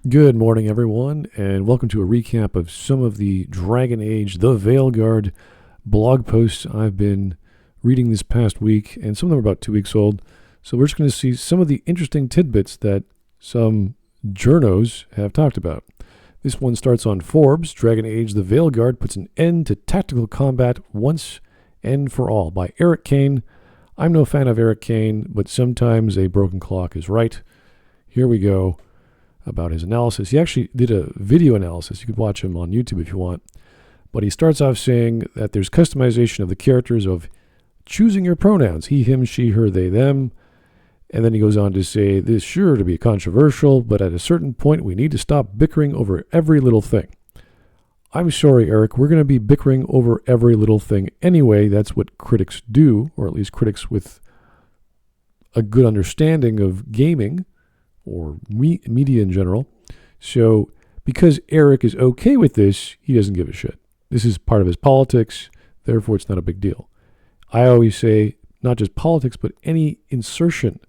Good morning, everyone, and welcome to a recap of some of the Dragon Age, the Veilguard blog posts I've been reading this past week, and some of them are about 2 weeks old. So we're just going to see some of the interesting tidbits that some journos have talked about. This one starts on Forbes. Dragon Age, the Veilguard puts an end to tactical combat once and for all, by Erik Kain. I'm no fan of Erik Kain, but sometimes a broken clock is right. Here we go. About his analysis. He actually did a video analysis. You could watch him on YouTube if you want. But he starts off saying that there's customization of the characters, of choosing your pronouns, he, him, she, her, they, them. And then he goes on to say, this is sure to be controversial, but at a certain point we need to stop bickering over every little thing. I'm sorry, Erik, we're going to be bickering over every little thing anyway. That's what critics do, or at least critics with a good understanding of gaming or media in general. So because Erik is okay with this, he doesn't give a shit. This is part of his politics, therefore it's not a big deal. I always say, not just politics, but any insertion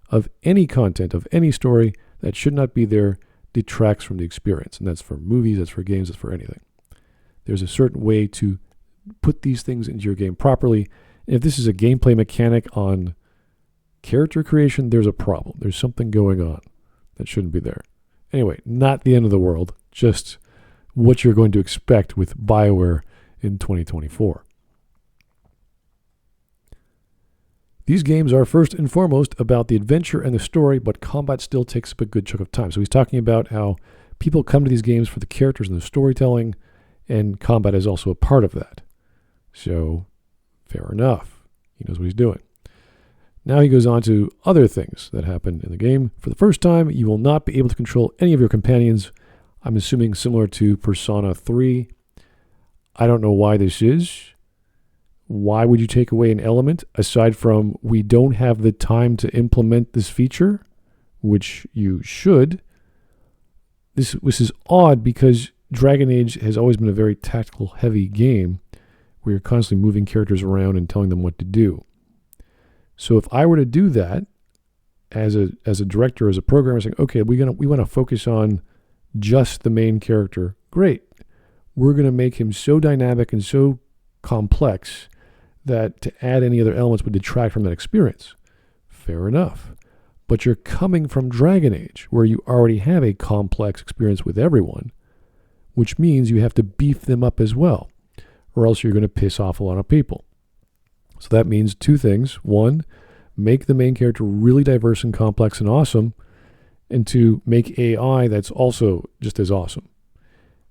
of any content, of any story that should not be there detracts from the experience. And that's for movies, that's for games, that's for anything. There's a certain way to put these things into your game properly. And if this is a gameplay mechanic on character creation, there's a problem. There's something going on that shouldn't be there. Anyway, not the end of the world, just what you're going to expect with BioWare in 2024. These games are first and foremost about the adventure and the story, but combat still takes up a good chunk of time. So he's talking about how people come to these games for the characters and the storytelling, and combat is also a part of that. So, fair enough. He knows what he's doing. Now he goes on to other things that happen in the game. For the first time, you will not be able to control any of your companions. I'm assuming similar to Persona 3. I don't know why this is. Why would you take away an element aside from we don't have the time to implement this feature, which you should? This is odd because Dragon Age has always been a very tactical heavy game where you're constantly moving characters around and telling them what to do. So if I were to do that as a director, as a programmer, saying, okay, we want to focus on just the main character, great. We're going to make him so dynamic and so complex that to add any other elements would detract from that experience. Fair enough. But you're coming from Dragon Age, where you already have a complex experience with everyone, which means you have to beef them up as well, or else you're going to piss off a lot of people. So that means two things. One, make the main character really diverse and complex and awesome, and two, make AI that's also just as awesome.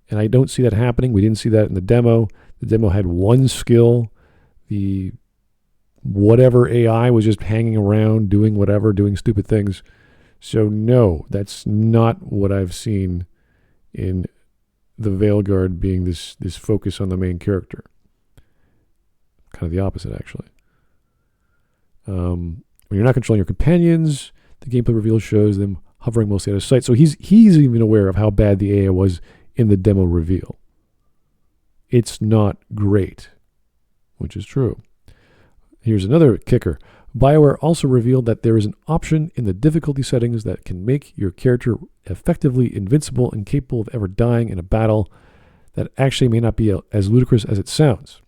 And I don't see that happening. We didn't see that in the demo. The demo had one skill. The whatever AI was just hanging around, doing whatever, doing stupid things. So no, that's not what I've seen in the Veilguard being this focus on the main character. Kind of the opposite, actually. When you're not controlling your companions, the gameplay reveal shows them hovering mostly out of sight. So he's even aware of how bad the AI was in the demo reveal. It's not great, which is true. Here's another kicker. BioWare also revealed that there is an option in the difficulty settings that can make your character effectively invincible and capable of ever dying in a battle that actually may not be as ludicrous as it sounds.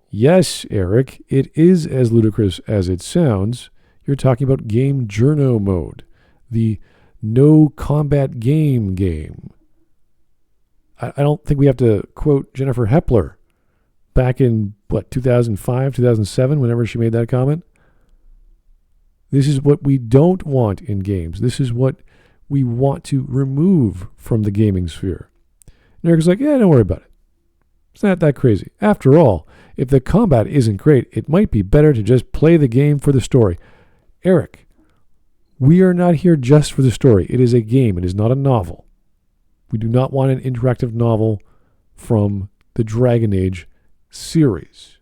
Yes, Erik, it is as ludicrous as it sounds. You're talking about Game Journo Mode, the no combat game. I don't think we have to quote Jennifer Epler back in, 2005, 2007, whenever she made that comment. This is what we don't want in games. This is what we want to remove from the gaming sphere. And Erik's like, yeah, don't worry about it. It's not that crazy. After all, if the combat isn't great, it might be better to just play the game for the story. Erik, we are not here just for the story. It is a game. It is not a novel. We do not want an interactive novel from the Dragon Age series.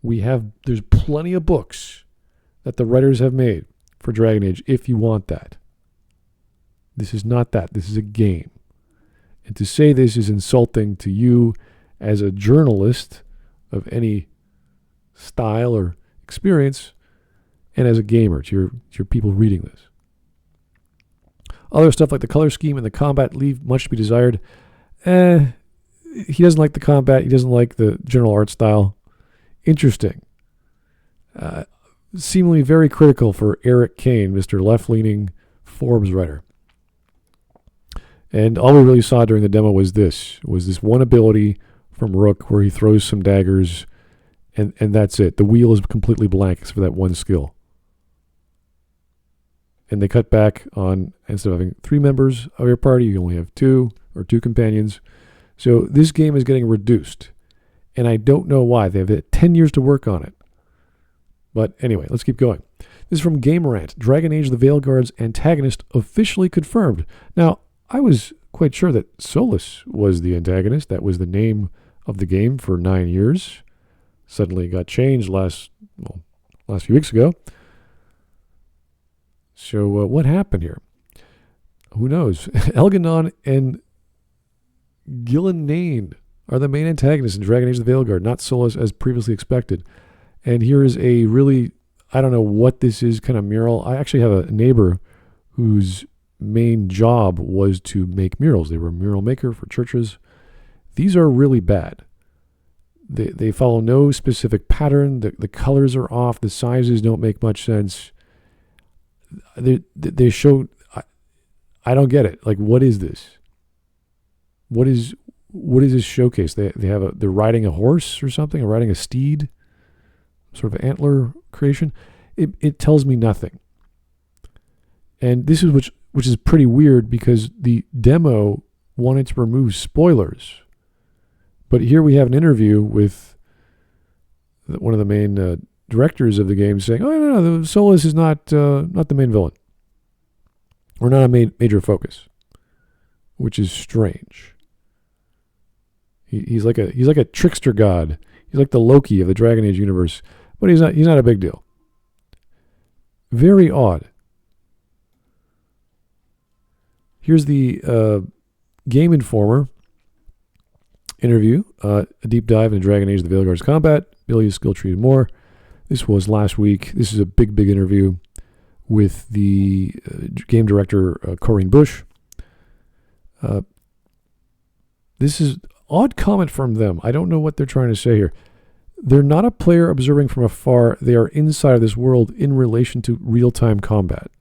There's plenty of books that the writers have made for Dragon Age if you want that. This is not that. This is a game. And to say this is insulting to you as a journalist of any style or experience, and as a gamer, to your people reading this. Other stuff like the color scheme and the combat leave much to be desired. He doesn't like the combat. He doesn't like the general art style. Interesting. Seemingly very critical for Erik Kain, Mr. Left-leaning Forbes writer. And all we really saw during the demo was this one ability from Rook where he throws some daggers, and that's it. The wheel is completely blank except for that one skill. And they cut back on, instead of having 3 members of your party, you only have 2 or 2 companions. So this game is getting reduced. And I don't know why. They have had 10 years to work on it. But anyway, let's keep going. This is from Gamerant. Dragon Age the Veilguard's Antagonist officially confirmed. Now, I was quite sure that Solus was the antagonist. That was the name of the game for 9 years. Suddenly got changed last few weeks ago. So what happened here? Who knows? Elganon and Gillenane are the main antagonists in Dragon Age the Veilguard, not Solus as previously expected. And here is a really, I don't know what this is, kind of mural. I actually have a neighbor whose main job was to make murals. They were a mural maker for churches. These are really bad. They follow no specific pattern. The colors are off. The sizes don't make much sense. They show, I don't get it. Like, what is this? What is this showcase? They're riding a horse or something, or riding a steed, sort of antler creation. It tells me nothing. And this is which is pretty weird because the demo wanted to remove spoilers. But here we have an interview with one of the main directors of the game saying, "Oh no, the Solus is not the main villain, or not a major focus," which is strange. He's like a trickster god. He's like the Loki of the Dragon Age universe, but he's not a big deal. Very odd. Here's the GameInformer interview, a deep dive into Dragon Age the Veilguard's combat, abilities, skill tree, and more. This was last week. This is a big interview with the game director, Corinne Bush. This is odd comment from them. I don't know what they're trying to say here. They're not a player observing from afar. They are inside of this world in relation to real-time combat.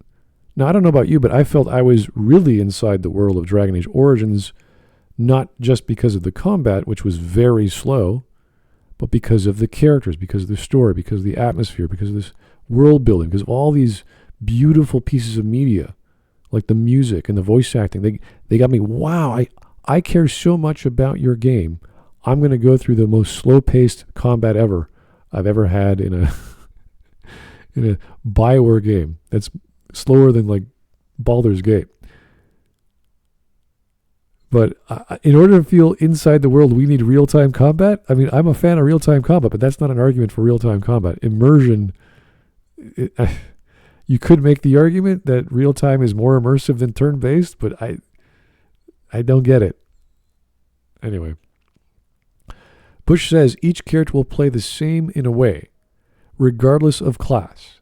Now, I don't know about you, but I felt I was really inside the world of Dragon Age Origins, not just because of the combat, which was very slow, but because of the characters, because of the story, because of the atmosphere, because of this world building, because of all these beautiful pieces of media, like the music and the voice acting. They got me, wow, I care so much about your game. I'm going to go through the most slow-paced combat I've ever had in a BioWare game. That's slower than like Baldur's Gate. But in order to feel inside the world, we need real-time combat. I mean, I'm a fan of real-time combat, but that's not an argument for real-time combat. Immersion, you could make the argument that real-time is more immersive than turn-based, but I don't get it. Anyway. Bush says each character will play the same in a way, regardless of class,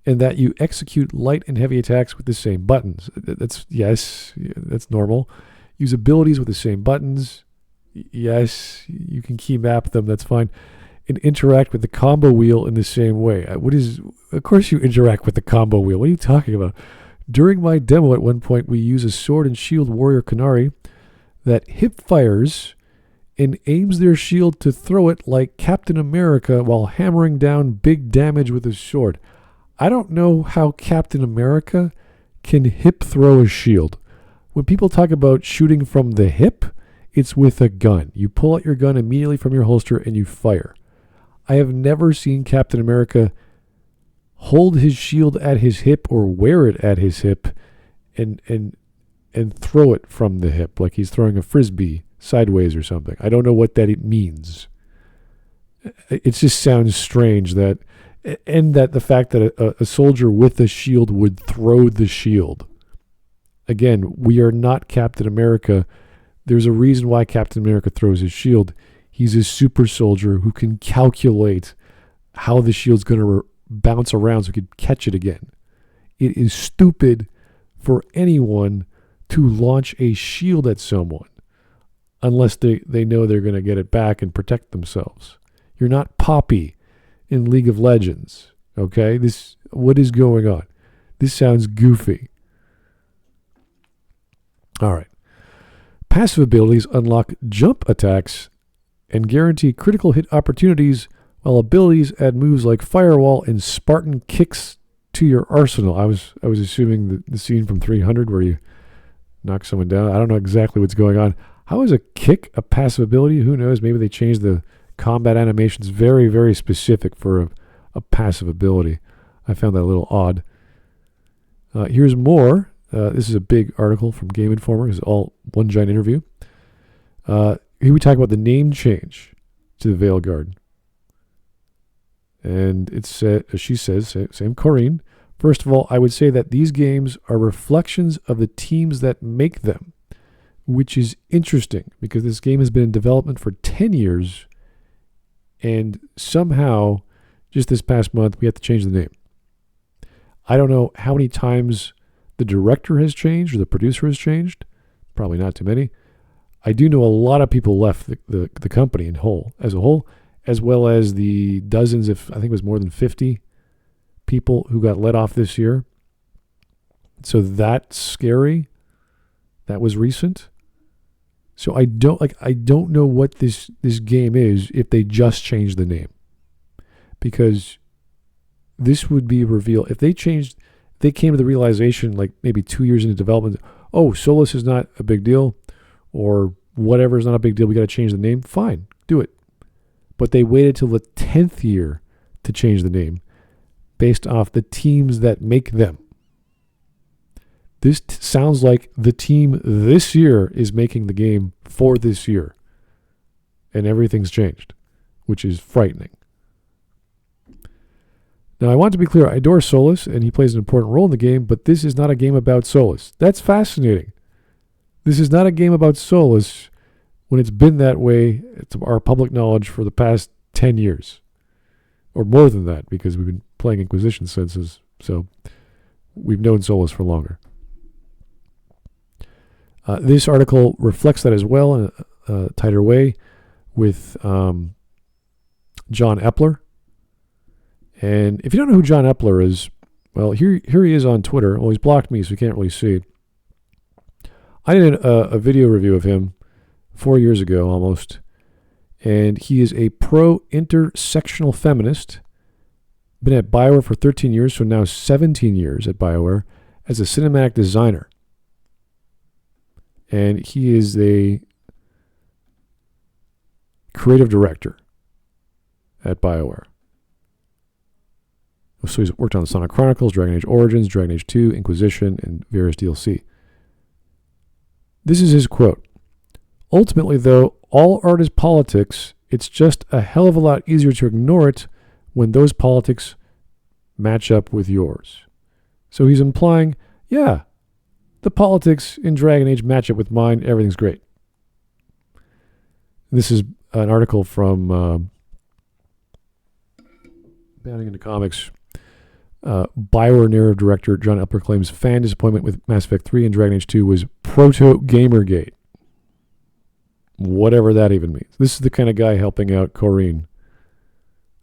and that you execute light and heavy attacks with the same buttons. That's normal. Use abilities with the same buttons. Yes, you can key map them, that's fine. And interact with the combo wheel in the same way. Of course you interact with the combo wheel. What are you talking about? During my demo at one point, we use a sword and shield warrior Qunari that hip fires and aims their shield to throw it like Captain America while hammering down big damage with his sword. I don't know how Captain America can hip throw a shield. When people talk about shooting from the hip, it's with a gun. You pull out your gun immediately from your holster and you fire. I have never seen Captain America hold his shield at his hip or wear it at his hip and throw it from the hip like he's throwing a frisbee sideways or something. I don't know what that it means. It just sounds strange that the fact that a soldier with a shield would throw the shield. Again, we are not Captain America. There's a reason why Captain America throws his shield. He's a super soldier who can calculate how the shield's going to bounce around so he can catch it again. It is stupid for anyone to launch a shield at someone unless they know they're going to get it back and protect themselves. You're not Poppy in League of Legends, okay? What is going on? This sounds goofy. All right. Passive abilities unlock jump attacks and guarantee critical hit opportunities, while abilities add moves like Firewall and Spartan Kicks to your arsenal. I was assuming the scene from 300 where you knock someone down. I don't know exactly what's going on. How is a kick a passive ability? Who knows? Maybe they changed the combat animations very, very specific for a passive ability. I found that a little odd. Here's more. This is a big article from GameInformer. It's all one giant interview. Here we talk about the name change to the Veilguard. And she says, same Corinne, first of all, I would say that these games are reflections of the teams that make them, which is interesting because this game has been in development for 10 years, and somehow, just this past month, we have to change the name. I don't know how many times the director has changed or the producer has changed. Probably not too many. I do know a lot of people left the company as a whole, as well as the dozens, I think it was more than 50 people who got let off this year. So that's scary. That was recent. So I don't know what this game is if they just changed the name. Because this would be a reveal. If they came to the realization like maybe 2 years into development, oh, Solus is not a big deal, or whatever is not a big deal, we got to change the name, fine, do it. But they waited till the 10th year to change the name based off the teams that make them. This sounds like the team this year is making the game for this year. And everything's changed, which is frightening. Now, I want to be clear, I adore Solus, and he plays an important role in the game, but this is not a game about Solus. That's fascinating. This is not a game about Solus when it's been that way, it's our public knowledge, for the past 10 years. Or more than that, because we've been playing Inquisition since, so we've known Solus for longer. This article reflects that as well in a tighter way with John Epler. And if you don't know who John Epler is, well, here he is on Twitter. Well, he's blocked me, so you can't really see. I did a video review of him 4 years ago almost, and he is a pro-intersectional feminist, been at BioWare for 13 years, so now 17 years at BioWare, as a cinematic designer. And he is a creative director at BioWare. So he's worked on the Sonic Chronicles, Dragon Age Origins, Dragon Age 2, Inquisition, and various DLC. This is his quote. Ultimately, though, all art is politics. It's just a hell of a lot easier to ignore it when those politics match up with yours. So he's implying, yeah, the politics in Dragon Age match up with mine. Everything's great. This is an article from Bounding into Comics. BioWare narrative director John Epler claims fan disappointment with Mass Effect 3 and Dragon Age 2 was proto-Gamergate. Whatever that even means. This is the kind of guy helping out Corinne.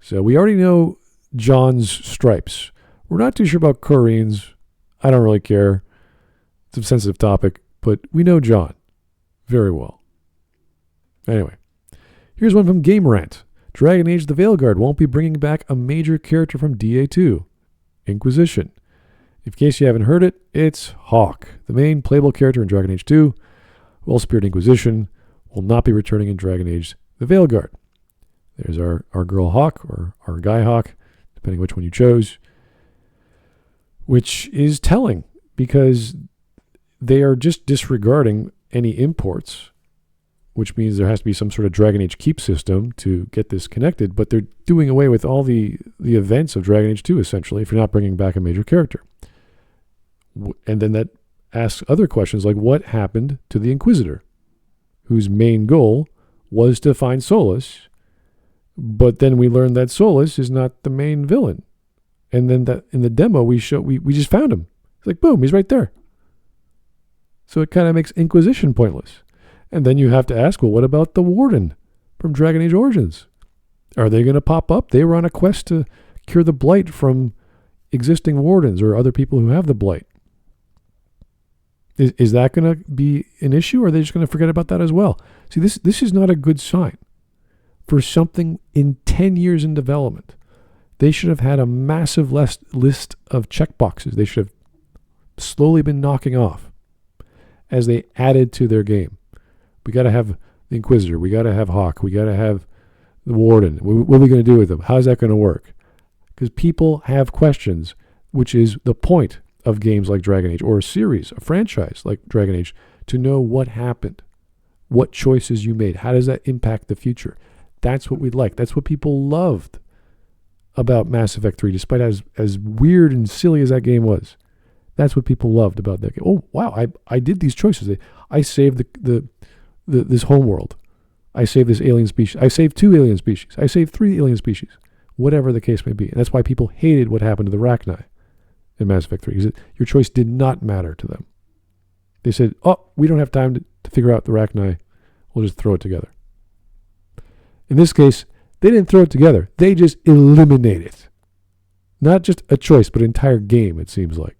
So we already know John's stripes. We're not too sure about Corinne's. I don't really care. It's a sensitive topic, but we know John very well. Anyway, here's one from Gamerant. Dragon Age the Veilguard won't be bringing back a major character from DA2, Inquisition. In case you haven't heard it, it's Hawke, the main playable character in Dragon Age 2, who also appeared in Inquisition, will not be returning in Dragon Age the Veilguard. There's our girl Hawke, or our guy Hawke, depending which one you chose, which is telling because they are just disregarding any imports, which means there has to be some sort of Dragon Age keep system to get this connected, but they're doing away with all the events of Dragon Age 2, essentially, if you're not bringing back a major character. And then that asks other questions like, what happened to the Inquisitor, whose main goal was to find Solus, but then we learned that Solus is not the main villain. And then that in the demo we just found him. It's like, boom, he's right there. So it kind of makes Inquisition pointless. And then you have to ask, well, what about the Warden from Dragon Age Origins? Are they going to pop up? They were on a quest to cure the blight from existing wardens or other people who have the blight. Is that going to be an issue, or are they just going to forget about that as well? See, this is not a good sign for something in 10 years in development. They should have had a massive list of checkboxes they should have slowly been knocking off as they added to their game. We got to have the Inquisitor. We got to have Hawke. We got to have the Warden. What are we going to do with them? How's that going to work? Because people have questions, which is the point of games like Dragon Age, or a series, a franchise like Dragon Age, to know what happened, what choices you made, how does that impact the future. That's what we like. That's what people loved about Mass Effect 3, despite as weird and silly as that game was. That's what people loved about that game. Oh, wow, I did these choices. I saved this homeworld. I saved this alien species. I saved 2 alien species. I saved 3 alien species. Whatever the case may be. And that's why people hated what happened to the Rachni in Mass Effect 3, because your choice did not matter to them. They said, oh, we don't have time to figure out the Rachni. We'll just throw it together. In this case, they didn't throw it together. They just eliminate it. Not just a choice, but an entire game, it seems like.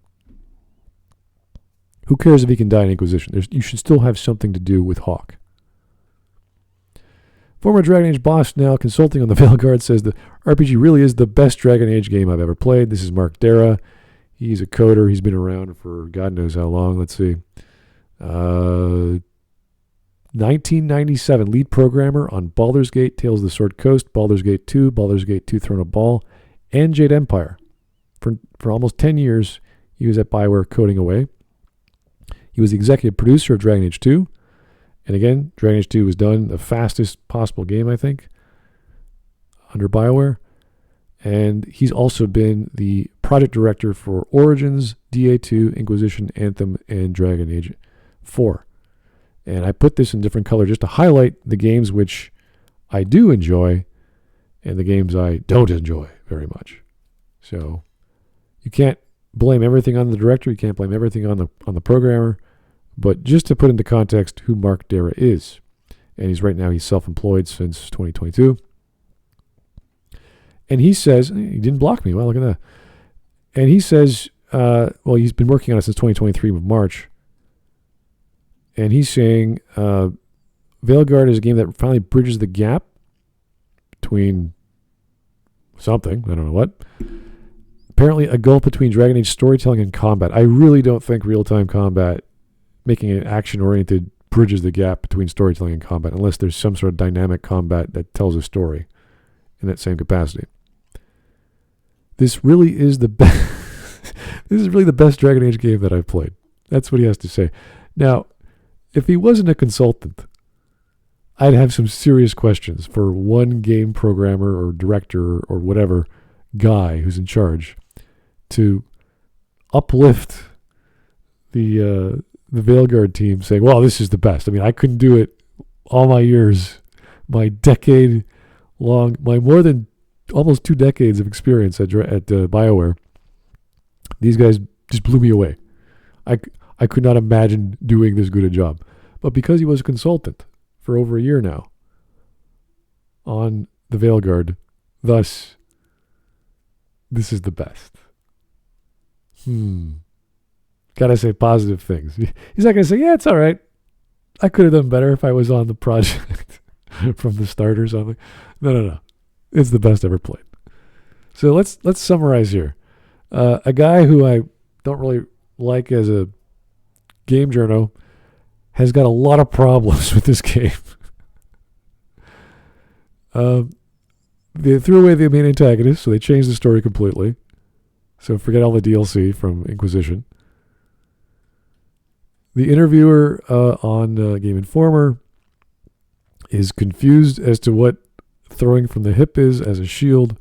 Who cares if he can die in Inquisition? You should still have something to do with Hawke. Former Dragon Age boss, now consulting on the Veilguard, says the RPG really is the best Dragon Age game I've ever played. This is Mark Dara. He's a coder. He's been around for God knows how long. Let's see. 1997, lead programmer on Baldur's Gate, Tales of the Sword Coast, Baldur's Gate 2, Baldur's Gate 2 Throne of Ball, and Jade Empire. For almost 10 years, he was at BioWare coding away. He was the executive producer of Dragon Age 2. And again, Dragon Age 2 was done the fastest possible game, I think, under BioWare. And he's also been the project director for Origins, DA2, Inquisition, Anthem, and Dragon Age 4. And I put this in different color just to highlight the games which I do enjoy and the games I don't enjoy very much. So you can't blame everything on the director. You can't blame everything on the programmer. But just to put into context who Mark Dara is. And he's self-employed since 2022. And he says, he didn't block me. Well, look at that. And he says, he's been working on it since 2023 of March. And he's saying Veilguard is a game that finally bridges the gap between something, I don't know what. Apparently a gulf between Dragon Age storytelling and combat. I really don't think real-time combat, making it action-oriented, bridges the gap between storytelling and combat, unless there's some sort of dynamic combat that tells a story in that same capacity. This really is the best. This is really the best Dragon Age game that I've played. That's what he has to say. Now, if he wasn't a consultant, I'd have some serious questions for one game programmer or director or whatever guy who's in charge to uplift the Veilguard team, saying, well, this is the best. I mean, I couldn't do it all my years, my decade-long, my more than almost 2 decades of experience at BioWare. These guys just blew me away. I could not imagine doing this good a job. But because he was a consultant for over a year now on the Veilguard, thus, this is the best. Gotta say positive things. He's not gonna say, yeah, it's all right. I could have done better if I was on the project from the start or something. No. It's the best ever played. So let's summarize here. A guy who I don't really like as a game journo has got a lot of problems with this game. They threw away the main antagonist, so they changed the story completely. So forget all the DLC from Inquisition. The interviewer on GameInformer is confused as to what throwing from the hip is as a shield.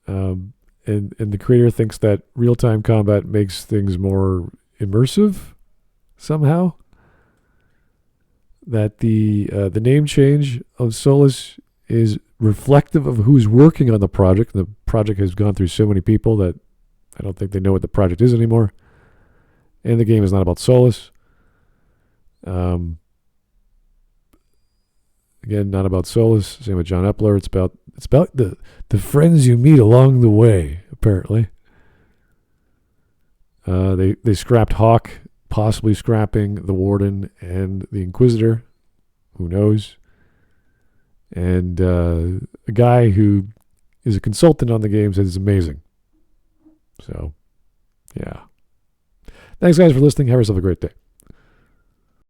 And the creator thinks that real-time combat makes things more immersive somehow. That the name change of Solus is reflective of who's working on the project. The project has gone through so many people that I don't think they know what the project is anymore. And the game is not about Solus. Again, not about Solus. Same with John Epler. It's about the friends you meet along the way. Apparently, they scrapped Hawke, possibly scrapping the Warden and the Inquisitor. Who knows? And a guy who is a consultant on the game says it's amazing. So, yeah. Thanks, guys, for listening. Have yourself a great day.